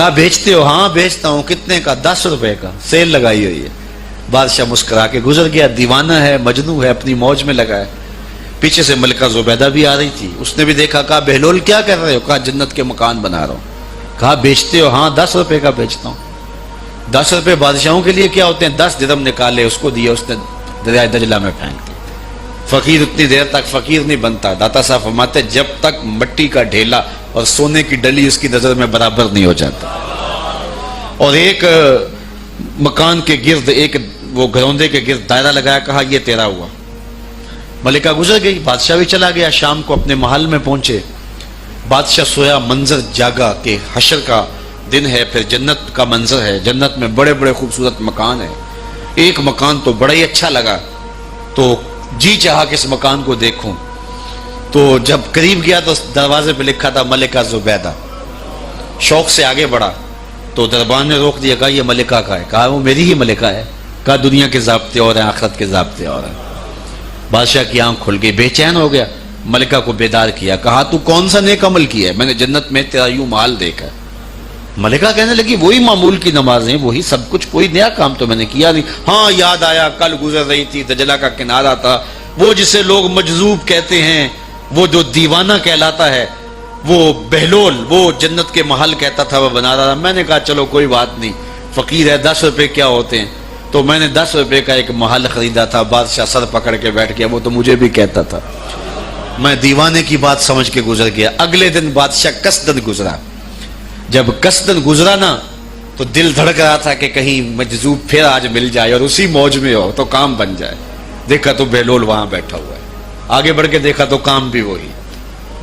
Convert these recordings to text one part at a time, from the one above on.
کہا بیچتے ہو؟ ہاں بیچتا ہوں. کتنے کا؟ 10 روپے کا, سیل لگائی ہوئی ہے. بادشاہ مسکرا کے گزر گیا. دیوانہ ہے, مجنوں ہے, اپنی موج میں لگا ہے. پیچھے سے ملکہ زبیدہ بھی آ رہی تھی, اس نے بھی دیکھا. کہا بہلول کیا کر رہے ہو؟ کہا جنت کے مکان بنا رہا ہوں. کہا بیچتے ہو؟ ہاں 10 روپے کا بیچتا ہوں. 10 روپے بادشاہوں کے لیے کیا ہوتے ہیں؟ 10 درہم نکالے, اس کو دیا, اس نے دریائے دجلہ میں پھینک دیا. فقیر اتنی دیر تک فقیر نہیں بنتا. داتا صاحب فرماتے جب تک مٹی کا ڈھیلا اور سونے کی ڈلی اس کی نظر میں برابر نہیں ہو جاتا. اور ایک مکان کے گرد, ایک وہ گھروندے کے گرد دائرہ لگایا. کہا یہ تیرا ہوا. ملکہ گزر گئی, بادشاہ بھی چلا گیا. شام کو اپنے محل میں پہنچے. بادشاہ سویا, منظر جاگا کہ حشر کا دن ہے, پھر جنت کا منظر ہے. جنت میں بڑے بڑے خوبصورت مکان ہیں. ایک مکان تو بڑا ہی اچھا لگا, تو جی چاہا کہ اس مکان کو دیکھوں. تو جب قریب گیا تو دروازے پہ لکھا تھا ملکہ زبیدہ. شوق سے آگے بڑھا تو دربان نے روک دیا. کہا یہ ملکہ کا ہے. کہا وہ میری ہی ملکہ ہے. کہا دنیا کے ضابطے اور ہیں, آخرت کے ضابطے اور ہیں. بادشاہ کی آنکھ کھل گئی, بے چین ہو گیا. ملکہ کو بیدار کیا. کہا تو کون سا نیک عمل کیا ہے؟ میں نے جنت میں تیرا یوں محل دیکھا. ملکہ کہنے لگی وہی معمول کی نمازیں, وہی سب کچھ, کوئی نیا کام تو میں نے کیا نہیں. ہاں یاد آیا, کل گزر رہی تھی, دجلہ کا کنارہ تھا, وہ جسے لوگ مجذوب کہتے ہیں, وہ جو دیوانہ کہلاتا ہے, وہ بہلول, وہ جنت کے محل کہتا تھا, وہ بنا رہا تھا. میں نے کہا چلو کوئی بات نہیں, فقیر ہے, 10 روپے کیا ہوتے ہیں. تو میں نے 10 روپے کا ایک محل خریدا تھا. بادشاہ سر پکڑ کے بیٹھ گیا, وہ تو مجھے بھی کہتا تھا. میں دیوانے کی بات سمجھ کے گزر گیا. اگلے دن بادشاہ قصدن گزرا. جب قصدن گزرا نا تو دل دھڑک رہا تھا کہ کہیں مجذوب پھر آج مل جائے اور اسی موج میں ہو تو کام بن جائے. دیکھا تو بہلول وہاں بیٹھا ہوا ہے. آگے بڑھ کے دیکھا تو کام بھی وہی.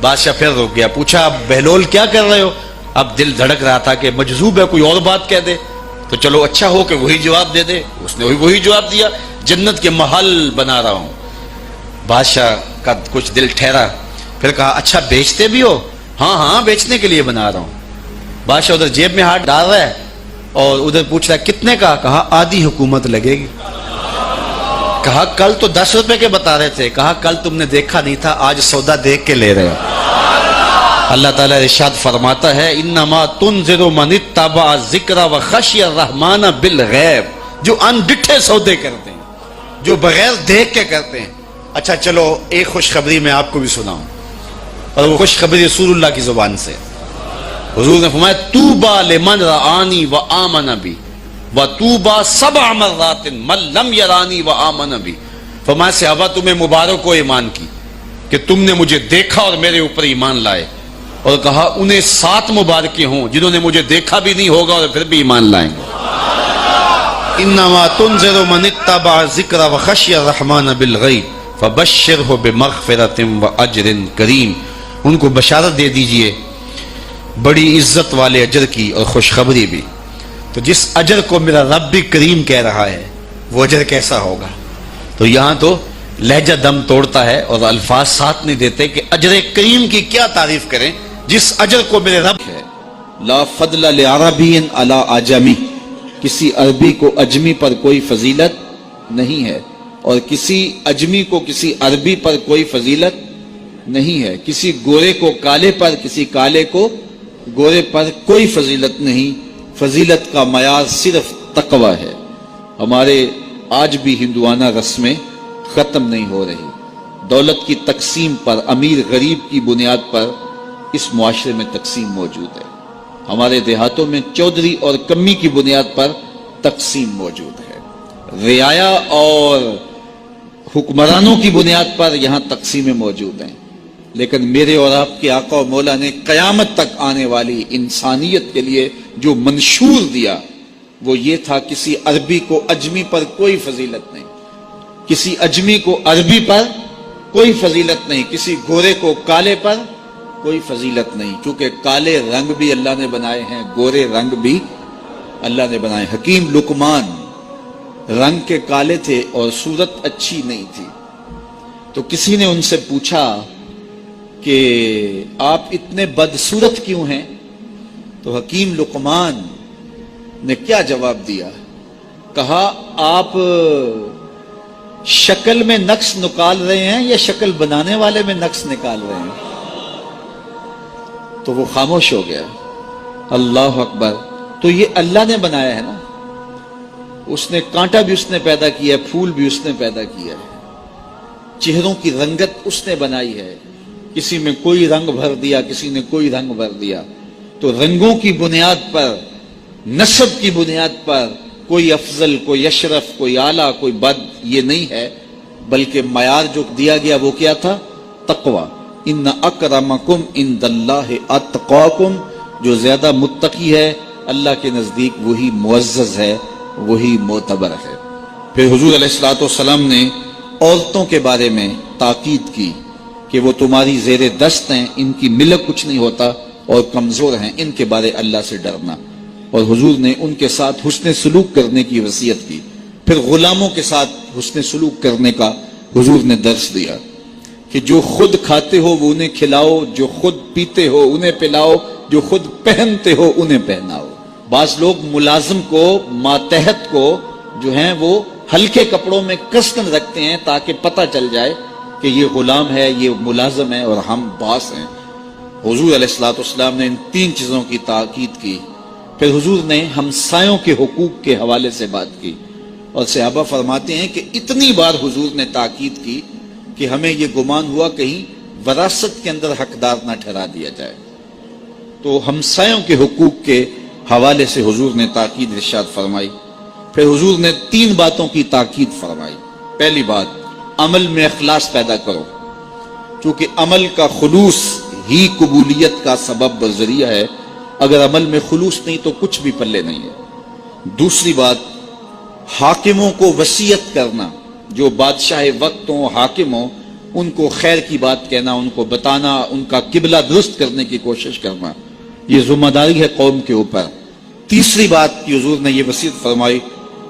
بادشاہ پھر رک گیا. پوچھا اب بہلول کیا کر رہے ہو؟ اب دل دھڑک رہا تھا کہ مجذوب ہے, کوئی اور بات کہہ دے تو چلو اچھا ہو کہ وہی جواب دے دے. اس نے وہی جواب دیا, جنت کے محل بنا رہا ہوں. بادشاہ کا کچھ دل ٹھہرا. پھر کہا اچھا بیچتے بھی ہو؟ ہاں ہاں بیچنے کے لیے بنا رہا ہوں. بادشاہ ادھر جیب میں ہاتھ ڈال رہا ہے اور ادھر پوچھ رہا ہے کتنے کا؟ کہا آدھی حکومت لگے گی. کہا کل تو 10 روپے کے بتا رہے تھے. کہا کل تم نے دیکھا نہیں تھا, آج سودا دیکھ کے لے رہے ہو. اللہ تعالیٰ ارشاد فرماتا ہے انما تنذر من اتبع ذکر وخشی الرحمن بالغیب, جو ان ڈٹھے سودے کرتے ہیں, جو بغیر دیکھ کے کرتے ہیں. اچھا چلو ایک خوشخبری میں آپ کو بھی سناؤں, اور وہ خوشخبری رسول اللہ کی زبان سے. حضور نے فرمایا طوبی لمن رآنی وآمن بی وطوبی 7 مرات من لم یرانی وآمن بی. فرمایا صحابہ تمہیں مبارک ہو ایمان کی کہ تم نے مجھے دیکھا اور میرے اوپر ایمان لائے. اور کہا انہیں 7 مبارکیں ہوں جنہوں نے مجھے دیکھا بھی نہیں ہوگا اور پھر بھی ایمان لائیں گے. انما تنذر من اتبع ذکر وخشی الرحمن بالغیب فبشرہ بمغفرۃ واجر کریم. ان کو بشارت دے دیجئے بڑی عزت والے اجر کی اور خوشخبری بھی. تو جس اجر کو میرا رب بھی کریم کہہ رہا ہے وہ اجر کیسا ہوگا. تو یہاں تو لہجہ دم توڑتا ہے اور الفاظ ساتھ نہیں دیتے کہ اجر کریم کی کیا تعریف کریں جس اجر کو میرے رب ہے. لا فضل لعربی علی اعجمی, کسی عربی کو اجمی پر کوئی فضیلت نہیں ہے, اور کسی اجمی کو کسی عربی پر کوئی فضیلت نہیں ہے. کسی گورے کو کالے پر, کسی کالے کو گورے پر کوئی فضیلت نہیں. فضیلت کا معیار صرف تقوی ہے. ہمارے آج بھی ہندوانہ رسمیں ختم نہیں ہو رہی. دولت کی تقسیم پر, امیر غریب کی بنیاد پر اس معاشرے میں تقسیم موجود ہے. ہمارے دیہاتوں میں چودھری اور کمی کی بنیاد پر تقسیم موجود ہے. رعایا اور حکمرانوں کی بنیاد پر یہاں تقسیمیں موجود ہیں. لیکن میرے اور آپ کے آقا و مولا نے قیامت تک آنے والی انسانیت کے لیے جو منشور دیا وہ یہ تھا کسی عربی کو اجمی پر کوئی فضیلت نہیں, کسی اجمی کو عربی پر کوئی فضیلت نہیں, کسی گورے کو کالے پر کوئی فضیلت نہیں. کیونکہ کالے رنگ بھی اللہ نے بنائے ہیں, گورے رنگ بھی اللہ نے بنائے. حکیم لقمان رنگ کے کالے تھے اور صورت اچھی نہیں تھی. تو کسی نے ان سے پوچھا کہ آپ اتنے بدصورت کیوں ہیں؟ تو حکیم لقمان نے کیا جواب دیا؟ کہا آپ شکل میں نقص نکال رہے ہیں یا شکل بنانے والے میں نقص نکال رہے ہیں؟ تو وہ خاموش ہو گیا. اللہ اکبر. تو یہ اللہ نے بنایا ہے نا, اس نے کانٹا بھی اس نے پیدا کیا ہے, پھول بھی اس نے پیدا کیا ہے, چہروں کی رنگت اس نے بنائی ہے, کسی میں کوئی رنگ بھر دیا, کسی نے کوئی رنگ بھر دیا. تو رنگوں کی بنیاد پر, نسب کی بنیاد پر کوئی افضل, کوئی اشرف, کوئی اعلیٰ, کوئی بد, یہ نہیں ہے, بلکہ معیار جو دیا گیا وہ کیا تھا؟ تقوی. ان اکرمکم عند اللہ اتقاکم, جو زیادہ متقی ہے اللہ کے نزدیک وہی معزز ہے, وہی معتبر ہے. پھر حضور علیہ الصلوۃ والسلام نے عورتوں کے بارے میں تاکید کی کہ وہ تمہاری زیر دست ہیں, ان کی ملک کچھ نہیں ہوتا اور کمزور ہیں, ان کے بارے اللہ سے ڈرنا. اور حضور نے ان کے ساتھ حسن سلوک کرنے کی وصیت کی. پھر غلاموں کے ساتھ حسن سلوک کرنے کا حضور نے درس دیا کہ جو خود کھاتے ہو وہ انہیں کھلاؤ, جو خود پیتے ہو انہیں پلاؤ, جو خود پہنتے ہو انہیں پہناؤ. بعض لوگ ملازم کو, ماتحت کو جو ہیں وہ ہلکے کپڑوں میں کسن رکھتے ہیں تاکہ پتہ چل جائے کہ یہ غلام ہے, یہ ملازم ہے اور ہم باس ہیں. حضور علیہ الصلوۃ والسلام نے ان 3 چیزوں کی تاکید کی. پھر حضور نے ہمسایوں کے حقوق کے حوالے سے بات کی, اور صحابہ فرماتے ہیں کہ اتنی بار حضور نے تاکید کی کہ ہمیں یہ گمان ہوا کہیں وراثت کے اندر حقدار نہ ٹھہرا دیا جائے. تو ہمسایوں کے حقوق کے حوالے سے حضور نے تاکید ارشاد فرمائی. پھر حضور نے 3 باتوں کی تاکید فرمائی. پہلی بات, عمل میں اخلاص پیدا کرو, چونکہ عمل کا خلوص ہی قبولیت کا سبب و ذریعہ ہے. اگر عمل میں خلوص نہیں تو کچھ بھی پلے نہیں ہے. دوسری بات, حاکموں کو وصیت کرنا, جو بادشاہ وقت ہوں, حاکم ہوں, ان کو خیر کی بات کہنا, ان کو بتانا, ان کا قبلہ درست کرنے کی کوشش کرنا, یہ ذمہ داری ہے قوم کے اوپر. تیسری بات کی حضور نے یہ وصیت فرمائی,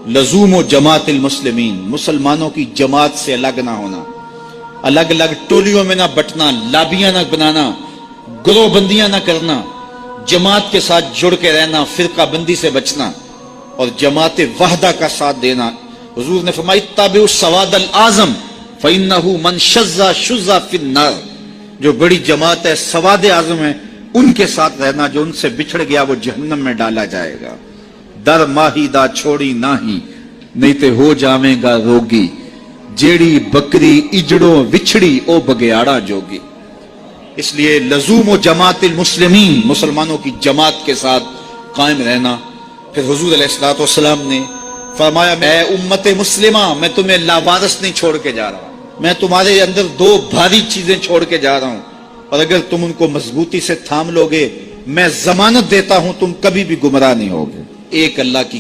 لزوم و جماعت المسلمین, مسلمانوں کی جماعت سے الگ نہ ہونا, الگ الگ ٹولیوں میں نہ بٹنا, لابیاں نہ بنانا, گروہ بندیاں نہ کرنا, جماعت کے ساتھ جڑ کے رہنا, فرقہ بندی سے بچنا اور جماعت وحدہ کا ساتھ دینا. حضور نے فرمائی, تابعوا السواد الاعظم فإنہ من شذ شذ فی النار, جو بڑی جماعت ہے, سواد اعظم ہے, ان کے ساتھ رہنا, جو ان سے بچھڑ گیا وہ جہنم میں ڈالا جائے گا. در ماہی دا چھوڑی ناہی, نہیں تے ہو جاویں گا روگی, جیڑی بکری اجڑوں وچھڑی او بگیاڑا جوگی. اس لیے لزوم و جماعت المسلمین, مسلمانوں کی جماعت کے ساتھ قائم رہنا. پھر حضور علیہ الصلوۃ والسلام نے فرمایا, اے امت مسلمہ, میں تمہیں لاوارث نہیں چھوڑ کے جا رہا, میں تمہارے اندر 2 بھاری چیزیں چھوڑ کے جا رہا ہوں, اور اگر تم ان کو مضبوطی سے تھام لو گے, میں ضمانت دیتا ہوں تم کبھی بھی گمراہ نہیں ہوگے. ایک اللہ کی